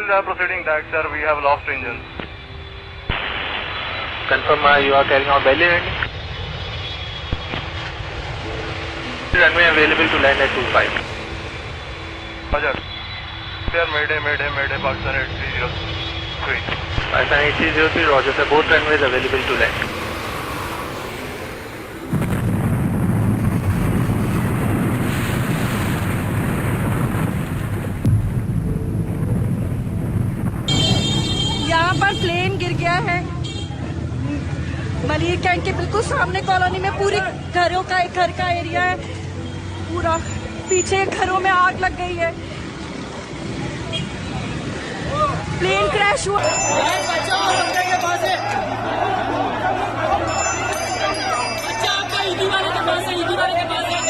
Still proceeding that, sir. We have lost engines. Confirm you are carrying out belly landing. Runway available to land at 25. Roger. Sir, Mayday, Pakistan 8303. Pakistan 8303, Roger sir. Both runways available to land. यहाँ पर plane गिर गया है Malir cantt के बिल्कुल सामने colony में। पूरी घर का एरिया है, पूरा पीछे घरों में आग लग गई है। प्लेन क्रैश हुआ। बच्चा आपका ईदी वाले के पास है, ईदी वाले के पास है।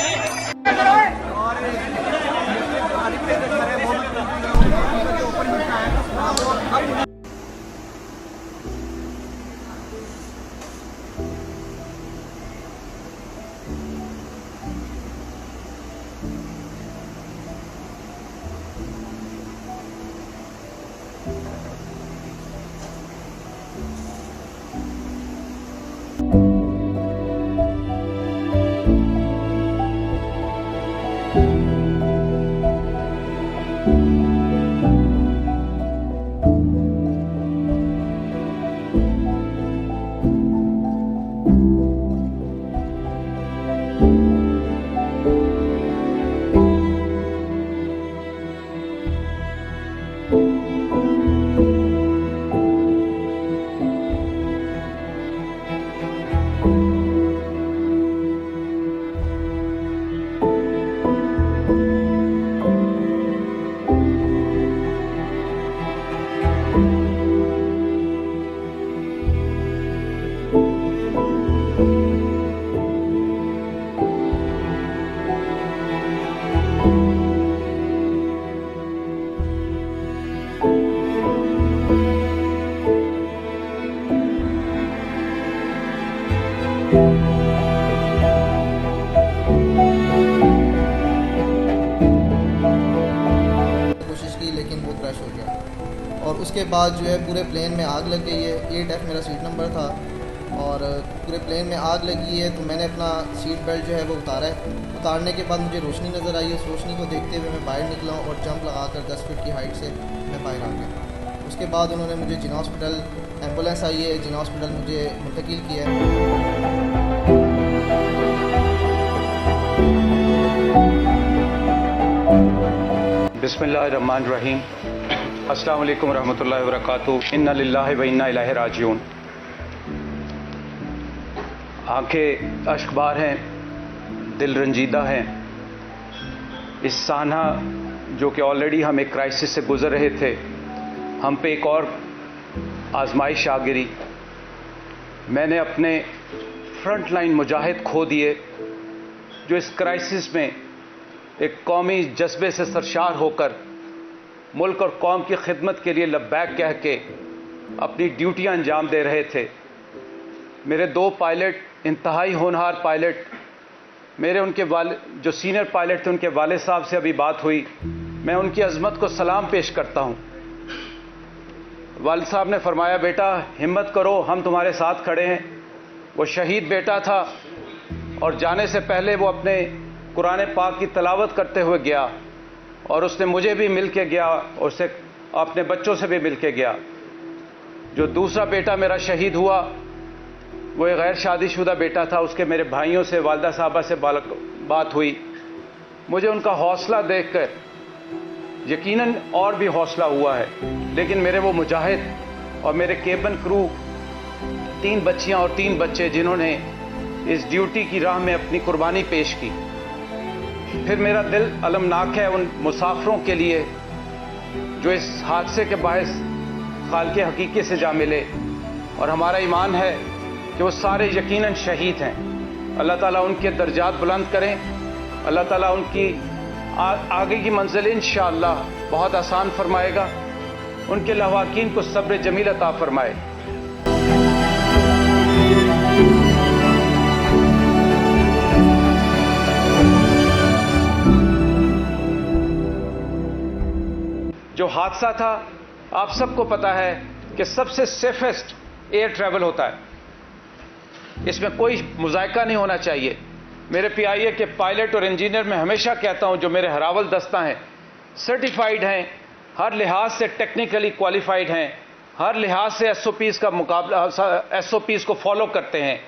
कोशिश की लेकिन वो क्रैश हो गया और उसके बाद जो है पूरे प्लेन में आग लग गई है। 8F मेरा सीट नंबर था और पूरे प्लेन में आग लगी है। तो मैंने अपना सीट बेल्ट जो है वो उतारा है। उतारने के बाद मुझे रोशनी नज़र आई। उस रोशनी को देखते हुए मैं बाहर निकला और जंप लगाकर 10 फीट की हाइट से मैं बाहर आ गया। उसके बाद उन्होंने मुझे जिना हॉस्पिटल, एम्बुलेंस आई है, जिना हॉस्पिटल मुझे मुंतकिल किया है। बिस्मिल्लाहिर्रहमानिर्रहीम। अस्सलाम वालेकुम रहमतुल्लाहि व बरकातुहू। इन्ना लिल्लाहि व इन्ना इलैहि राजिऊन। आंखें अश्कबार हैं, दिल रंजीदा हैं। इस सानहा जो कि ऑलरेडी हम एक क्राइसिस से गुज़र रहे थे, हम पे एक और आजमाइश आ गिरी। मैंने अपने फ्रंट लाइन मुजाहिद खो दिए जो इस क्राइसिस में एक कौमी जज्बे से सरशार होकर मुल्क और कौम की खिदमत के लिए लब्बैक कह के अपनी ड्यूटियां अंजाम दे रहे थे। मेरे 2 पायलट, इंतहाई होनहार पायलट, मेरे उनके जो सीनियर पायलट थे उनके वाले साहब से अभी बात हुई। मैं उनकी अज़मत को सलाम पेश करता हूँ। वालिद साहब ने फरमाया, बेटा हिम्मत करो, हम तुम्हारे साथ खड़े हैं। वो शहीद बेटा था और जाने से पहले वो अपने कुरान पाक की तलावत करते हुए गया और उसने मुझे भी मिल के गया और उससे अपने बच्चों से भी मिल के गया। जो दूसरा बेटा मेरा शहीद हुआ वो एक गैर शादीशुदा बेटा था। उसके मेरे भाइयों से, वालदा साहबा से बात हुई। मुझे उनका हौसला देखकर यकीनन और भी हौसला हुआ है। लेकिन मेरे वो मुजाहिद और मेरे केबिन क्रू, 3 बच्चियां और 3 बच्चे जिन्होंने इस ड्यूटी की राह में अपनी कुर्बानी पेश की। फिर मेरा दिल अलमनाक है उन मुसाफिरों के लिए जो इस हादसे के बायस खालिक हकीकी से जा मिले, और हमारा ईमान है कि वो सारे यकीनन शहीद हैं। अल्लाह ताला उनके दर्जात बुलंद करें। अल्लाह ताला उनकी आगे की मंजिल इंशाअल्लाह बहुत आसान फरमाएगा। उनके लवाकीन को सब्र जमील अता फरमाए। जो हादसा था आप सबको पता है कि सबसे सेफेस्ट एयर ट्रैवल होता है, इसमें कोई मुज़ायका नहीं होना चाहिए। मेरे पीआईए के पायलट और इंजीनियर मैं हमेशा कहता हूं, जो मेरे हरावल दस्ता हैं, सर्टिफाइड हैं, हर लिहाज से टेक्निकली क्वालिफाइड हैं, हर लिहाज से एसओपीज़ का मुकाबला, एसओपीज़ को फॉलो करते हैं।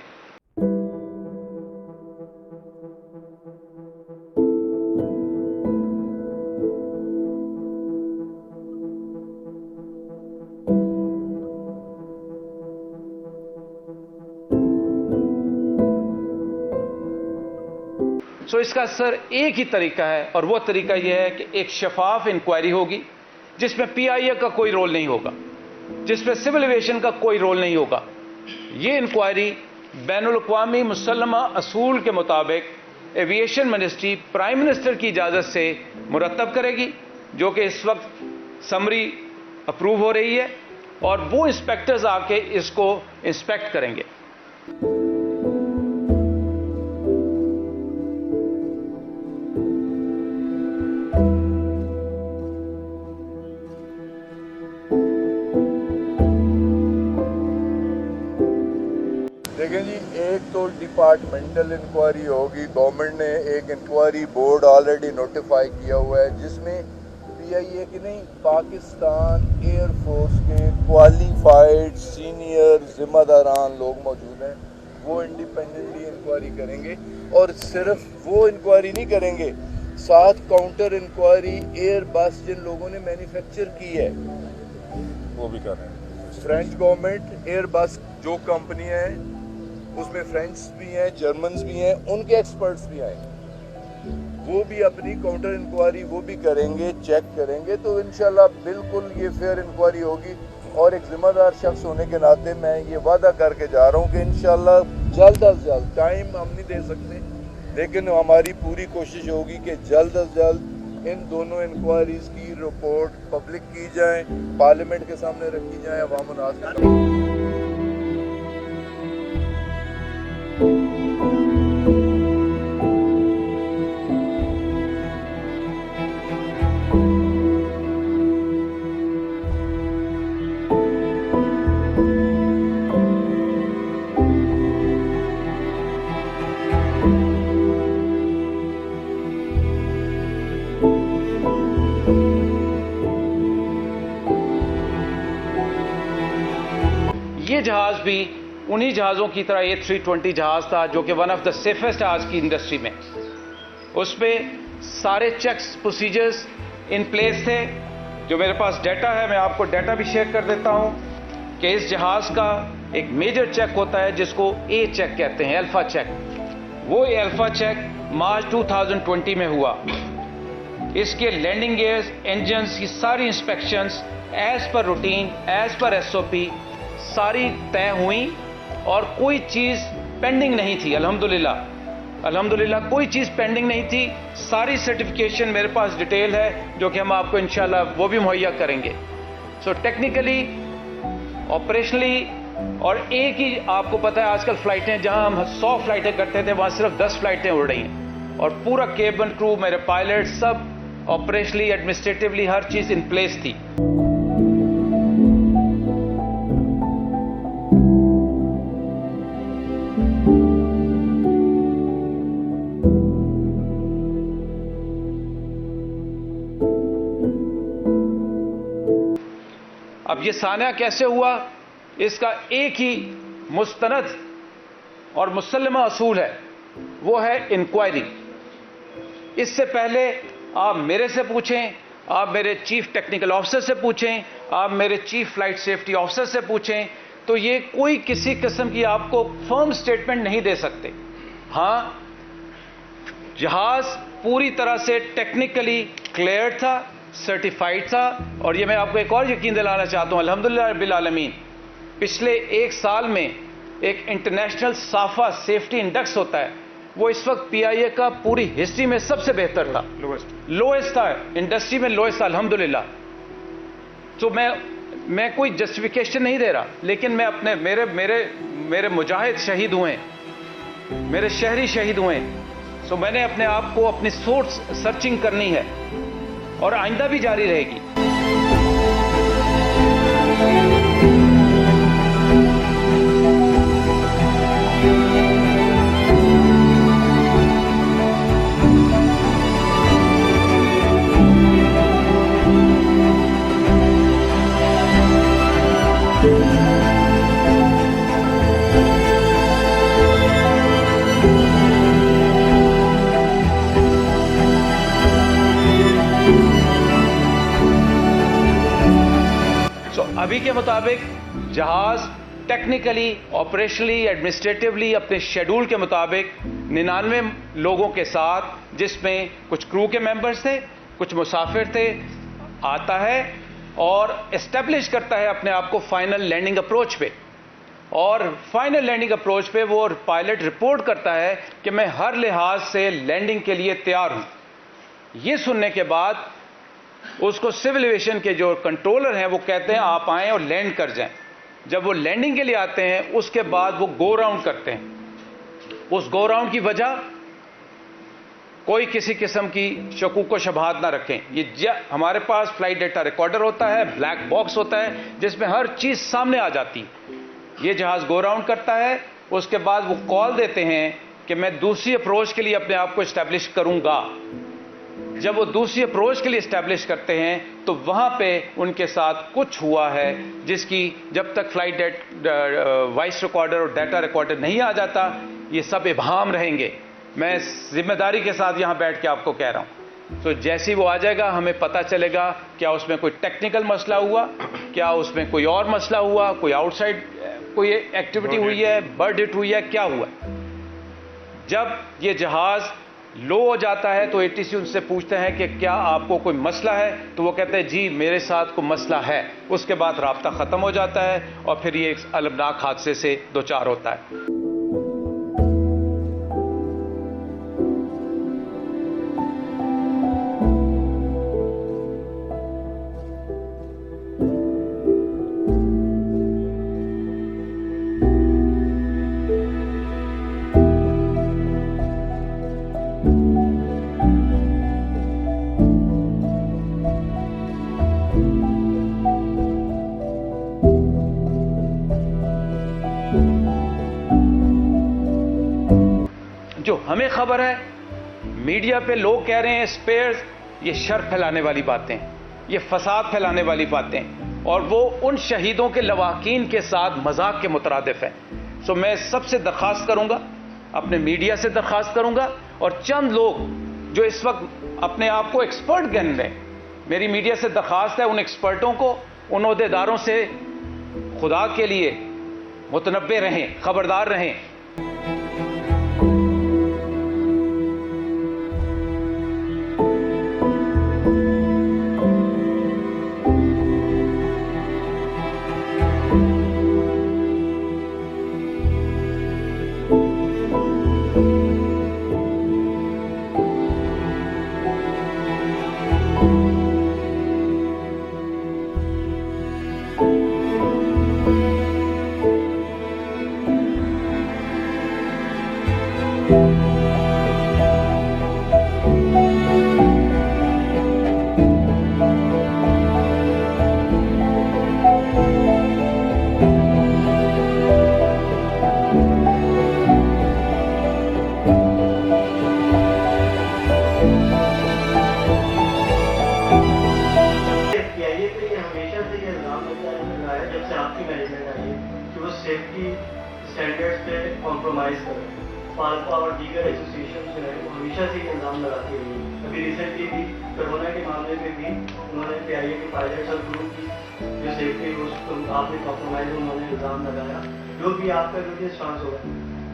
सो इसका सर एक ही तरीका है, और वो तरीका यह है कि एक शफाफ इंक्वायरी होगी जिसमें पीआईए का कोई रोल नहीं होगा, जिसमें सिविल एविएशन का कोई रोल नहीं होगा। ये इंक्वायरी बैनुल-अक़वामी मुसल्लमा असूल के मुताबिक एविएशन मिनिस्ट्री प्राइम मिनिस्टर की इजाज़त से मुरतब करेगी, जो कि इस वक्त समरी अप्रूव हो रही है, और वो इंस्पेक्टर्स आके इसको इंस्पेक्ट करेंगे। देखें जी, एक तो डिपार्टमेंटल इंक्वायरी होगी। गवर्नमेंट ने एक इंक्वायरी बोर्ड ऑलरेडी नोटिफाई किया हुआ है, जिसमें पीआईए की नहीं, पाकिस्तान एयरफोर्स के क्वालिफाइड सीनियर जिम्मेदारान लोग मौजूद हैं। वो इंडिपेंडेंटली इंक्वायरी करेंगे, और सिर्फ वो इंक्वायरी नहीं करेंगे, साथ काउंटर इंक्वायरी एयरबस जिन लोगों ने मैन्युफैक्चर की है वो भी कर रहे हैं। फ्रेंच गवर्नमेंट एयरबस जो कंपनी है उसमें फ्रेंच भी हैं, जर्मन्स भी हैं, उनके एक्सपर्ट्स भी आएंगे, वो भी अपनी काउंटर इंक्वायरी वो भी करेंगे, चेक करेंगे। तो इंशाल्लाह बिल्कुल ये फेयर इंक्वायरी होगी, और एक जिम्मेदार शख्स होने के नाते मैं ये वादा करके जा रहा हूँ कि इंशाल्लाह जल्द अज जल्द, टाइम हम नहीं दे सकते, लेकिन हमारी पूरी कोशिश होगी कि जल्द अज जल्द इन दोनों इंक्वायरीज की रिपोर्ट पब्लिक की जाए, पार्लियामेंट के सामने रखी जाए, अवाम नाज़ के। ये जहाज भी उन्हीं जहाज़ों की तरह A320 जहाज़ था, जो कि वन ऑफ द सेफेस्ट आज की इंडस्ट्री में। उसमें सारे चेक्स प्रोसीजर्स इन प्लेस थे। जो मेरे पास डाटा है, मैं आपको डाटा भी शेयर कर देता हूं कि इस जहाज़ का एक मेजर चेक होता है जिसको A चेक कहते हैं, अल्फा चेक। वो अल्फा चेक मार्च 2020 में हुआ। इसके लैंडिंग गियर्स, इंजन्स की सारी inspections as per routine, as per SOP सारी तय हुई, और कोई चीज़ पेंडिंग नहीं थी। अल्हम्दुलिल्लाह कोई चीज़ पेंडिंग नहीं थी। सारी सर्टिफिकेशन मेरे पास डिटेल है, जो कि हम आपको इंशाल्लाह वो भी मुहैया करेंगे। सो टेक्निकली, ऑपरेशनली, और एक ही आपको पता है आजकल फ़्लाइटें, जहां हम 100 फ़्लाइटें करते थे, वहां सिर्फ 10 फ़्लाइटें उड़ रही हैं, और पूरा केबिन क्रू, मेरे पायलट, सब operationally, administratively her cheese in place थी। अब ये सानिया कैसे हुआ, इसका एक ही मुस्तनद और मुसल्लमा असूल है, वो है इंक्वायरी। इससे पहले आप मेरे से पूछें, आप मेरे चीफ टेक्निकल ऑफिसर से पूछें, आप मेरे चीफ फ्लाइट सेफ्टी ऑफिसर से पूछें, तो ये कोई किसी किस्म की आपको फर्म स्टेटमेंट नहीं दे सकते। हाँ, जहाज पूरी तरह से टेक्निकली क्लियर था, सर्टिफाइड था, और ये मैं आपको एक और यकीन दिलाना चाहता हूँ, अल्हम्दुलिल्लाह रब्बिल आलमीन, पिछले एक साल में एक इंटरनेशनल साफा सेफ्टी इंडेक्स होता है, वो इस वक्त पीआईए का पूरी हिस्ट्री में सबसे बेहतर था, लोएस्ट था, इंडस्ट्री में लोएस्ट था, अल्हम्दुलिल्लाह। तो मैं कोई जस्टिफिकेशन नहीं दे रहा, लेकिन मैं अपने मेरे मुजाहिद शहीद हुए, मेरे शहरी शहीद हुए, सो मैंने अपने आप को अपनी सोर्स सर्चिंग करनी है, और आइंदा भी जारी रहेगी। अभी के मुताबिक जहाज टेक्निकली, ऑपरेशनली, एडमिनिस्ट्रेटिवली अपने शेड्यूल के मुताबिक 99 लोगों के साथ, जिसमें कुछ क्रू के मेंबर्स थे, कुछ मुसाफिर थे, आता है और एस्टेब्लिश करता है अपने आप को फाइनल लैंडिंग अप्रोच पे। और फाइनल लैंडिंग अप्रोच पे वो पायलट रिपोर्ट करता है कि मैं हर लिहाज से लैंडिंग के लिए तैयार हूं। ये सुनने के बाद उसको सिविल एविएशन के जो कंट्रोलर हैं वो कहते हैं आप आएं और लैंड कर जाएं। जब वो लैंडिंग के लिए आते हैं उसके बाद वो गो राउंड करते हैं। उस गो राउंड की वजह कोई किसी किस्म की शकूक व शबहात ना रखें। ये हमारे पास फ्लाइट डेटा रिकॉर्डर होता है, ब्लैक बॉक्स होता है जिसमें हर चीज सामने आ जाती है। ये जहाज गो राउंड करता है, उसके बाद वो कॉल देते हैं कि मैं दूसरी अप्रोच के लिए अपने आप को इस्टेब्लिश करूंगा। जब वो दूसरी अप्रोच के लिए इस्टेब्लिश करते हैं तो वहां पे उनके साथ कुछ हुआ है जिसकी जब तक फ्लाइट वॉइस रिकॉर्डर और डाटा रिकॉर्डर नहीं आ जाता ये सब इबहम रहेंगे। मैं जिम्मेदारी के साथ यहां बैठ के आपको कह रहा हूं। तो जैसे ही वो आ जाएगा हमें पता चलेगा क्या उसमें कोई टेक्निकल मसला हुआ, क्या उसमें कोई और मसला हुआ, कोई आउटसाइड कोई एक्टिविटी हुई है, बर्ड हिट हुई है, क्या हुआ। जब ये जहाज लो हो जाता है तो एटीसी उनसे पूछते हैं कि क्या आपको कोई मसला है, तो वो कहते हैं जी मेरे साथ कोई मसला है। उसके बाद राब्ता ख़त्म हो जाता है और फिर ये एक अलमनाक हादसे से दो चार होता है। जो हमें खबर है, मीडिया पे लोग कह रहे हैं स्पेयर्स, ये शर फैलाने वाली बातें, ये फसाद फैलाने वाली बातें, और वो उन शहीदों के लवाकीन के साथ मजाक के मुतरादिफ है। सो मैं सबसे दरख्वास्त करूंगा, अपने मीडिया से दरख्वास्त करूंगा, और चंद लोग जो इस वक्त अपने आप को एक्सपर्ट गिन रहे हैं, मेरी मीडिया से दरख्वास्त है उन एक्सपर्टों को, उन ओहदेदारों से खुदा के लिए मुतनब्बे रहें, खबरदार रहें। सेफ्टी स्टैंडर्ड्स पे कॉम्प्रोमाइज़ करें। पाल्पा और दीगर एसोसिएशन जो है वो हमेशा से इल्ज़ाम लगाती रही है। अभी रिसेंटली भी कोरोना के मामले में भी उन्होंने PIA के पायलट्स और क्रू की जो सेफ्टी रूल्स आपने कॉम्प्रोमाइज़ उन्होंने इल्ज़ाम लगाया, जो भी आपका जो रिस्पॉन्स होगा।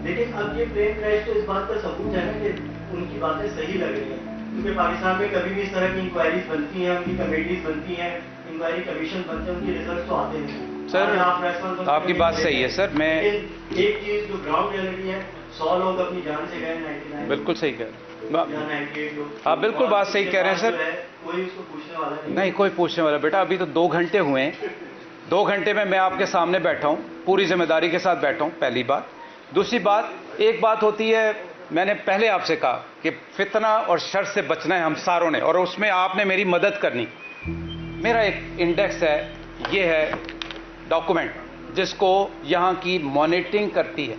लेकिन अब ये प्लेन क्रैश तो इस बात का सबूत है ना कि उनकी बातें सही लग रही हैं, क्योंकि पाकिस्तान में कभी भी इस तरह की इंक्वायरीज बनती हैं, उनकी कमेटीज बनती हैं, इंक्वायरी कमीशन बनते हैं, उनके रिजल्ट तो आते हैं। सर आपकी बात सही है सर, मैं एक चीज जो ग्राउंड रियलिटी है, 100 लोग अपनी जान से गए, 99 बिल्कुल सही कह रहे हैं, 98 लोग। आप बिल्कुल बात सही कह रहे हैं सर। कोई उसको पूछने वाला नहीं, कोई पूछने वाला बेटा, अभी तो 2 घंटे हुए हैं, 2 घंटे में मैं आपके सामने बैठा हूँ, पूरी जिम्मेदारी के साथ बैठा हूँ, पहली बात। दूसरी बात, एक बात होती है, मैंने पहले आपसे कहा कि फितना और शर से बचना है हम सारों ने, और उसमें आपने मेरी मदद करनी। मेरा एक इंडेक्स है, ये है डॉक्यूमेंट जिसको यहाँ की मॉनिटरिंग करती है।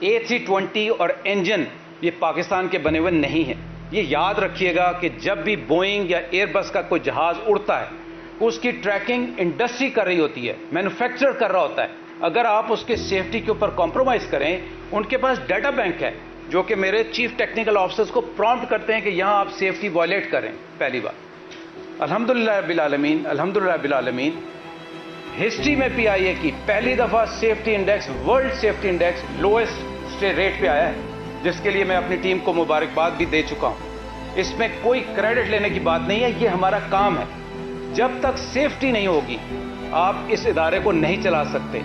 A320 और इंजन ये पाकिस्तान के बने हुए नहीं हैं। ये याद रखिएगा कि जब भी बोइंग या एयरबस का कोई जहाज़ उड़ता है उसकी ट्रैकिंग इंडस्ट्री कर रही होती है, मैन्युफैक्चरर कर रहा होता है। अगर आप उसके सेफ्टी के ऊपर कॉम्प्रोमाइज़ करें, उनके पास डाटा बैंक है जो कि मेरे चीफ टेक्निकल ऑफिसर्स को प्रॉम्प्ट करते हैं कि यहाँ आप सेफ्टी वायलेट करें। पहली बात, अल्हम्दुलिल्लाह रब्बिल आलमीन, अल्हम्दुलिल्लाह रब्बिल आलमीन, हिस्ट्री में PIA की पहली दफ़ा safety index, world safety index lowest rate पे आया है, जिसके लिए मैं अपनी टीम को मुबारकबाद भी दे चुका हूँ। इसमें कोई क्रेडिट लेने की बात नहीं है, ये हमारा काम है। जब तक सेफ्टी नहीं होगी आप इस इदारे को नहीं चला सकते।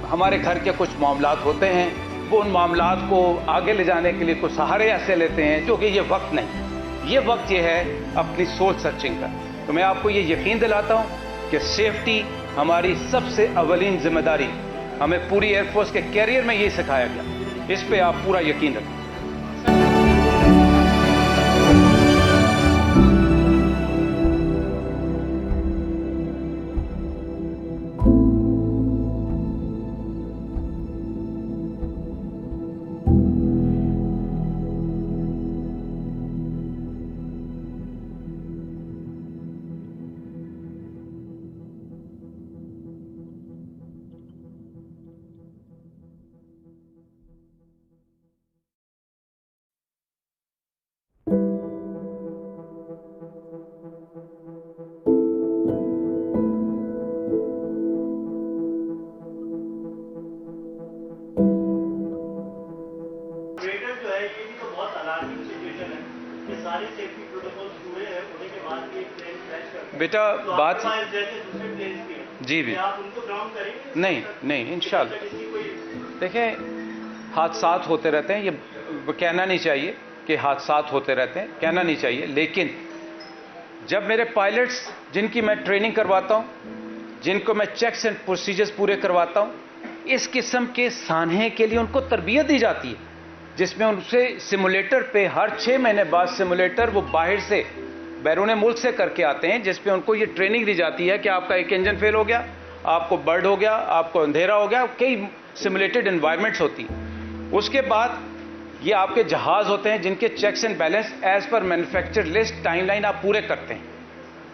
हमारे घर के कुछ मामलात होते हैं, वो उन मामलात को आगे ले जाने के लिए कुछ सहारे ऐसे लेते हैं क्योंकि ये वक्त नहीं, ये वक्त ये है अपनी सोच सर्चिंग का। तो मैं आपको ये यकीन दिलाता हूँ कि सेफ्टी हमारी सबसे अवलीन जिम्मेदारी, हमें पूरी एयरफोर्स के कैरियर में यही सिखाया गया। इस पे आप पूरा यकीन रखें। सारे सेफ्टी प्रोटोकॉल पूरे हैं, होने के बाद भी एक प्लेन क्रैश करता है। बेटा तो बात जैसे दूसरे प्लेन्स भी हैं, जी भी, आप उनको ग्राउंड करेंगे? नहीं इंशाल्लाह। देखें, हादसात होते रहते हैं, ये कहना नहीं चाहिए कि हादसात होते रहते हैं, कहना नहीं चाहिए। लेकिन जब मेरे पायलट्स जिनकी मैं ट्रेनिंग करवाता हूँ, जिनको मैं चेक्स एंड प्रोसीजर्स पूरे करवाता हूँ, इस किस्म के सान्हे के लिए उनको तरबियत दी जाती है, जिसमें उनसे सिमुलेटर पे हर 6 महीने बाद सिमुलेटर वो बाहर से बैरून मुल्क से करके आते हैं, जिसपे उनको ये ट्रेनिंग दी जाती है कि आपका एक इंजन फेल हो गया, आपको बर्ड हो गया, आपको अंधेरा हो गया, कई सिमुलेटेड एनवायरनमेंट्स होती हैं। उसके बाद ये आपके जहाज़ होते हैं जिनके checks and balance as per manufacture list timeline आप पूरे करते हैं।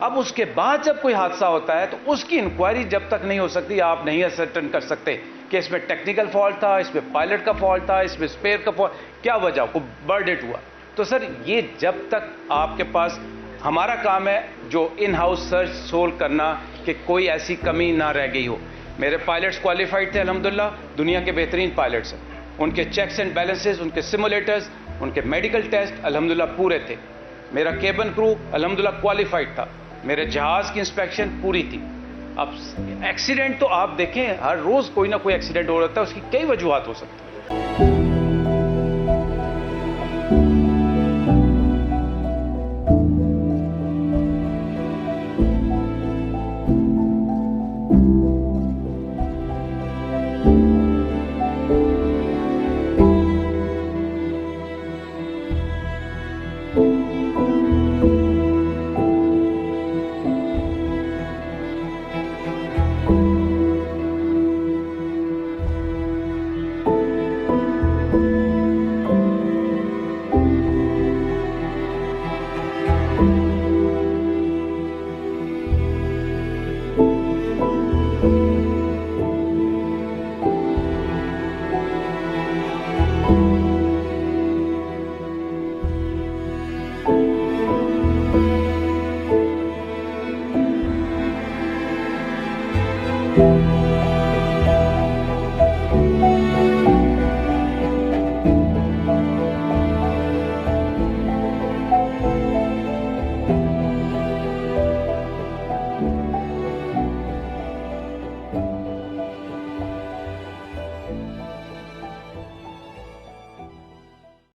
अब उसके बाद जब कोई हादसा होता है तो उसकी इंक्वायरी जब तक नहीं हो सकती, आप नहीं असर्टन कर सकते कि इसमें टेक्निकल फॉल्ट था, इसमें पायलट का फॉल्ट था, इसमें स्पेयर का फॉल्ट, क्या वजह को बर्ड हिट हुआ। तो सर ये जब तक आपके पास, हमारा काम है जो इन हाउस सर्च सोल्व करना कि कोई ऐसी कमी ना रह गई हो। मेरे पायलट्स क्वालिफाइड थे अल्हम्दुलिल्लाह, दुनिया के बेहतरीन पायलट्स हैं। उनके चेक्स एंड बैलेंसेस, उनके सिमुलेटर्स, उनके मेडिकल टेस्ट अल्हम्दुलिल्लाह पूरे थे। मेरा केबिन क्रू अल्हम्दुलिल्लाह क्वालिफाइड था, मेरे जहाज़ की इंस्पेक्शन पूरी थी। अब एक्सीडेंट तो आप देखें, हर रोज़ कोई ना कोई एक्सीडेंट हो रहा है, उसकी कई वजूहत हो सकती है।